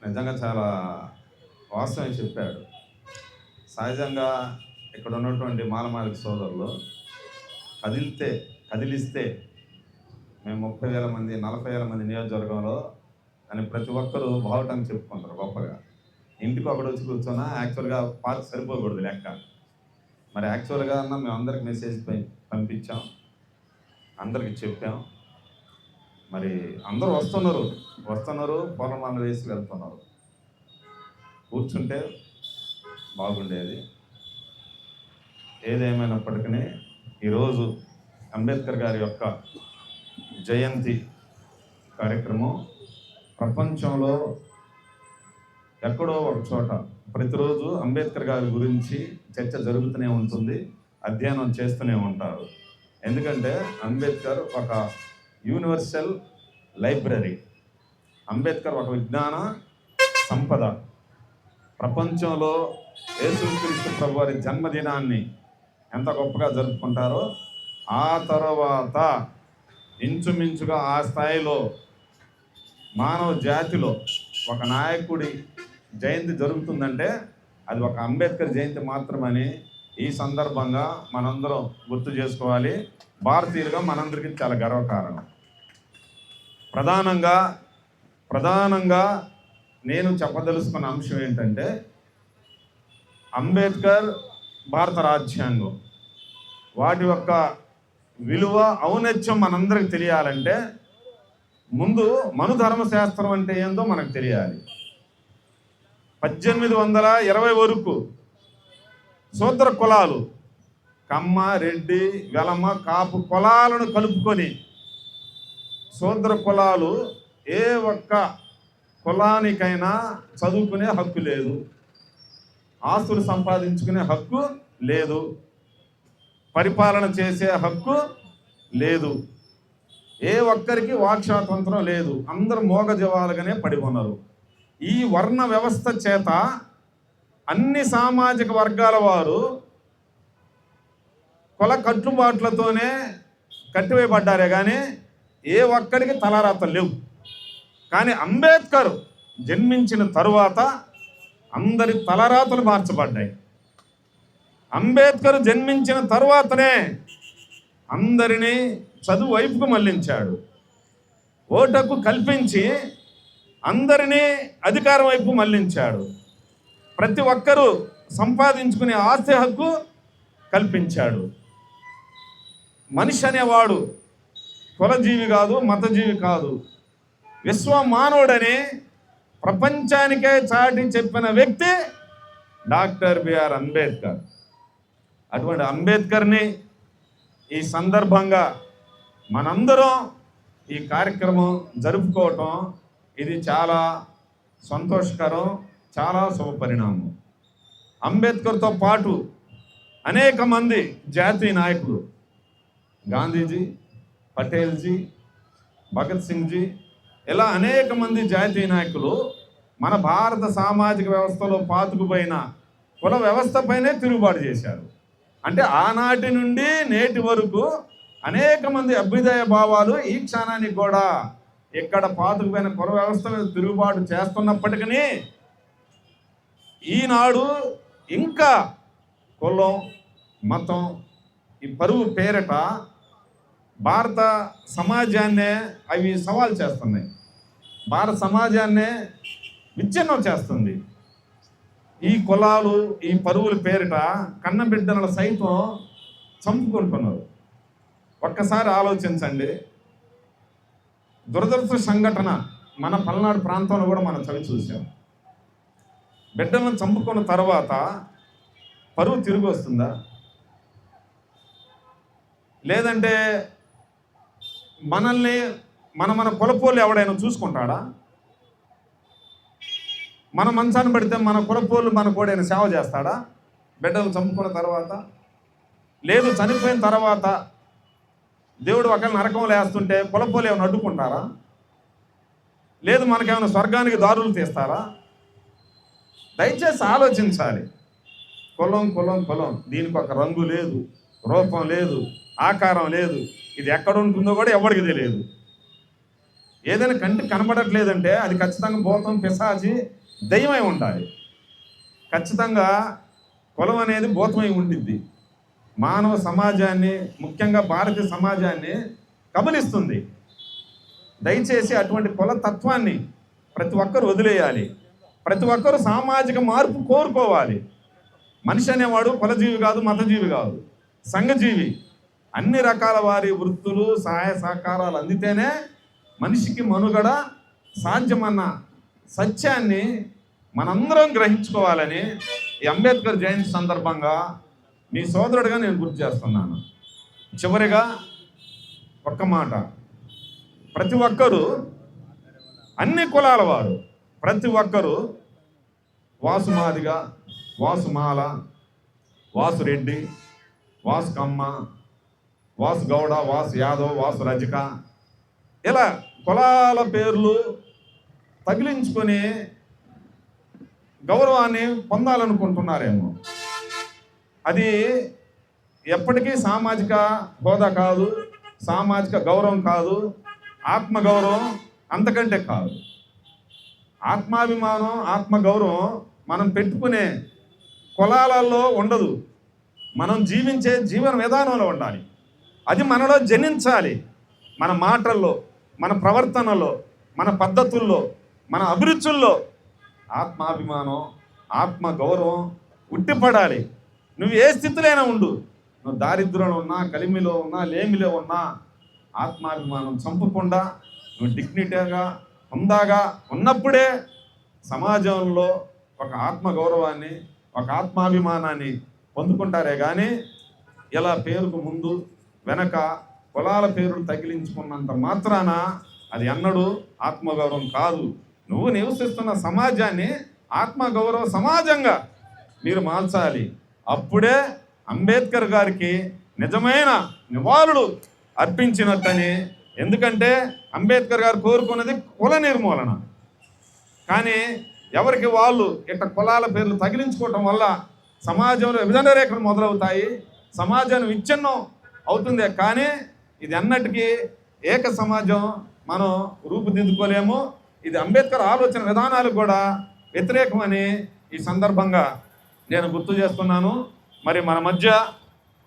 నిజంగా చాలా వాస్తవం చెప్పాడు. సహజంగా ఇక్కడ ఉన్నటువంటి మాలమాదిక సోదరులు కదిలిస్తే మేము 30,000 మంది 40,000 మంది నియోజకవర్గంలో అని ప్రతి ఒక్కరూ బావటానికి చెప్పుకుంటారు గొప్పగా. ఇంటికి ఒకడు వచ్చి కూర్చొన్నా యాక్చువల్గా పార్క్ సరిపోకూడదు లెక్క. మరి యాక్చువల్గా అన్న మేము అందరికి మెసేజ్ పంపించాం, అందరికి చెప్పాం. మరి అందరూ వస్తున్నారు పొలం వేసి వెళ్తున్నారు. కూర్చుంటే బాగుండేది. ఏదేమైనప్పటికీ ఈరోజు అంబేద్కర్ గారి యొక్క జయంతి కార్యక్రమం ప్రపంచంలో ఎక్కడో ఒక చోట ప్రతిరోజు అంబేద్కర్ గారి గురించి చర్చ జరుగుతూనే ఉంటుంది, అధ్యయనం చేస్తూనే ఉంటారు. ఎందుకంటే అంబేద్కర్ ఒక యూనివర్సల్ లైబ్రరీ. అంబేద్కర్ ఒక విజ్ఞాన సంపద. ప్రపంచంలో యేసుక్రీస్తు ప్రభు వారి జన్మదినాన్ని ఎంత గొప్పగా జరుపుకుంటారో, ఆ తర్వాత ఇంచుమించుగా ఆ స్థాయిలో మానవ జాతిలో ఒక నాయకుడి జయంతి జరుగుతుందంటే అది ఒక అంబేద్కర్ జయంతి మాత్రమని ఈ సందర్భంగా మనందరం గుర్తు చేసుకోవాలి. భారతీయులుగా మనందరికీ చాలా గర్వకారణం. ప్రధానంగా నేను చెప్పదలుచుకున్న అంశం ఏంటంటే, అంబేద్కర్, భారత రాజ్యాంగం వాటి యొక్క విలువ ఔన్నత్యం మనందరికి తెలియాలంటే ముందు మనుధర్మశాస్త్రం అంటే ఏందో మనకు తెలియాలి. 1820 వరకు శూద్ర కులాలు కమ్మ, రెడ్డి, వెలమ, కాపు కులాలను కలుపుకొని శూద్ర కులాలు ఏ ఒక్క కులానికైనా చదువుకునే హక్కు లేదు, ఆస్తులు సంపాదించుకునే హక్కు లేదు, పరిపాలన చేసే హక్కు లేదు, ఏ ఒక్కరికి వాక్ స్వాతంత్రం లేదు. అందరూ మోగజవాలుగానే పడి ఉన్నారు. ఈ వర్ణ వ్యవస్థ చేత అన్ని సామాజిక వర్గాల వారు కుల కట్టుబాట్లతోనే కట్టివేయబడ్డారే కానీ ఏ ఒక్కడికి తలరాతలు లేవు. కానీ అంబేద్కర్ జన్మించిన తరువాత అందరి తలరాతలు మార్చబడ్డాయి. అంబేద్కర్ జన్మించిన తరువాతనే అందరినీ చదువు వైపుకు మళ్లించాడు. ఓటకు కల్పించి అందరినీ అధికారం వైపు మళ్లించాడు. ప్రతి ఒక్కరూ సంపాదించుకునే ఆస్తి హక్కు కల్పించాడు. మనిషి అనేవాడు కులజీవి కాదు, మతజీవి కాదు, విశ్వమానవుడని ప్రపంచానికే చాటి చెప్పిన వ్యక్తి డాక్టర్ బిఆర్ అంబేద్కర్. అటువంటి అంబేద్కర్ని ఈ సందర్భంగా మనందరం ఈ కార్యక్రమం జరుపుకోవటం ఇది చాలా సంతోషకరం, చాలా శుభపరిణామం. అంబేద్కర్తో పాటు అనేక మంది జాతీయ నాయకులు, గాంధీజీ, పటేల్జీ, భగత్ సింగ్జీ, ఇలా అనేక మంది జాతీయ నాయకులు మన భారత సామాజిక వ్యవస్థలో పాతుకుపోయిన కుల వ్యవస్థపైనే తిరుగుబాటు చేశారు. అంటే ఆనాటి నుండి నేటి వరకు అనేక మంది అభ్యుదయ భావాలు ఈ క్షణానికి కూడా ఇక్కడ పాతుకుపోయిన కుల వ్యవస్థ మీద తిరుగుబాటు చేస్తున్నప్పటికీ ఈనాడు ఇంకా కులం, మతం, ఈ పరువు పేరిట భారత సమాజాన్నే అవి సవాల్ చేస్తున్నాయి. భారత సమాజాన్నే విచ్ఛిన్నం చేస్తుంది. ఈ కులాలు, ఈ పరువుల పేరిట కన్నబిడ్డలను సైతం చంపుకుంటున్నారు. ఒక్కసారి ఆలోచించండి. దురదృష్ట సంఘటన మన పల్నాడు ప్రాంతంలో కూడా మనం చవి చూసాం. బిడ్డలను చంపుకున్న తర్వాత పరువు తిరిగి వస్తుందా? లేదంటే మనల్ని మన కులపోళ్ళు ఎవడైనా చూసుకుంటాడా? మన మంచాన్ని పడితే మన కులపోళ్ళు మన కోడైనా సేవ చేస్తాడా బిడ్డలు చంపుకున్న తర్వాత? లేదు, చనిపోయిన తర్వాత దేవుడు ఒకళ్ళ నరకంలో వేస్తుంటే కులపోళ్ళు ఏమైనా అడ్డుకుంటారా? లేదు, మనకేమైనా స్వర్గానికి దారులు తీస్తారా? దయచేసి ఆలోచించాలి. కులం కులం కులం దీనికి ఒక రంగు లేదు, రూపం లేదు, ఆకారం లేదు. ఇది ఎక్కడ ఉంటుందో కూడా ఎవరికి తెలియదు. ఏదైనా కంటికి కనబడట్లేదంటే అది ఖచ్చితంగా భూతం, పిశాచి, దెయ్యమై ఉండాలి. ఖచ్చితంగా కులం అనేది భూతమై ఉండిద్ది. మానవ సమాజాన్ని, ముఖ్యంగా భారతీయ సమాజాన్ని కబలిస్తుంది. దయచేసి అటువంటి కుల తత్వాన్ని ప్రతి ఒక్కరు వదిలేయాలి. ప్రతి ఒక్కరు సామాజిక మార్పు కోరుకోవాలి. మనిషి అనేవాడు కులజీవి కాదు, మతజీవి కాదు, సంఘజీవి. అన్ని రకాల వారి వృత్తులు, సహాయ సహకారాలు అందితేనే మనిషికి మనుగడ సాధ్యమన్న సత్యాన్ని మనందరం గ్రహించుకోవాలని ఈ అంబేద్కర్ జయంతి సందర్భంగా మీ సోదరుడిగా నేను గుర్తు చేస్తున్నాను. చివరిగా ఒక్క మాట, ప్రతి ఒక్కరూ, అన్ని కులాల వారు, ప్రతి ఒక్కరూ వాసుమాదిగ, వాసుమాల, వాసురెడ్డి, వాసు కమ్మ, వాసు గౌడ, వాసు యాదవ్, వాసు రజక, ఇలా కులాల పేర్లు తగిలించుకొని గౌరవాన్ని పొందాలనుకుంటున్నారేమో. అది ఎప్పటికీ సామాజిక హోదా కాదు, సామాజిక గౌరవం కాదు, ఆత్మగౌరవం అంతకంటే కాదు. ఆత్మాభిమానం, ఆత్మగౌరవం మనం పెట్టుకునే కులాలలో ఉండదు. మనం జీవించే జీవన విధానంలో ఉండాలి. అది మనలో జనించాలి. మన మాటల్లో, మన ప్రవర్తనలో, మన పద్ధతుల్లో, మన అభిరుచుల్లో ఆత్మాభిమానం, ఆత్మగౌరవం ఉట్టిపడాలి. నువ్వు ఏ స్థితిలోనే ఉండు, నువ్వు దారిద్ర్యంలో ఉన్నా, కలిమిలో ఉన్నా, లేమిలో ఉన్నా, ఆత్మాభిమానం చంపకుండా నువ్వు డిగ్నిటీగా, హుందాగా ఉన్నప్పుడే సమాజంలో ఒక ఆత్మగౌరవాన్ని, ఒక ఆత్మాభిమానాన్ని పొందుకుంటారే కానీ ఇలా పేరుకు ముందు వెనక కులాల పేరులు తగిలించుకున్నంత మాత్రాన అది ఎన్నడూ ఆత్మగౌరవం కాదు. నువ్వు నివసిస్తున్న సమాజాన్ని ఆత్మగౌరవ సమాజంగా మీరు మార్చాలి. అప్పుడే అంబేద్కర్ గారికి నిజమైన నివాళులు అర్పించినట్టని. ఎందుకంటే అంబేద్కర్ గారు కోరుకున్నది కుల నిర్మూలన. కానీ ఎవరికి వాళ్ళు ఇట్లా కులాల పేర్లు తగిలించుకోవటం వల్ల సమాజంలో విభజన రేఖలు మొదలవుతాయి, సమాజాన్ని విచ్ఛిన్నం అవుతుంది. కానీ ఇది అన్నటికీ ఏక సమాజం మనం రూపుదిద్దుకోలేము. ఇది అంబేద్కర్ ఆలోచన విధానాలకు కూడా వ్యతిరేకమని ఈ సందర్భంగా నేను గుర్తు చేస్తున్నాను. మరి మన మధ్య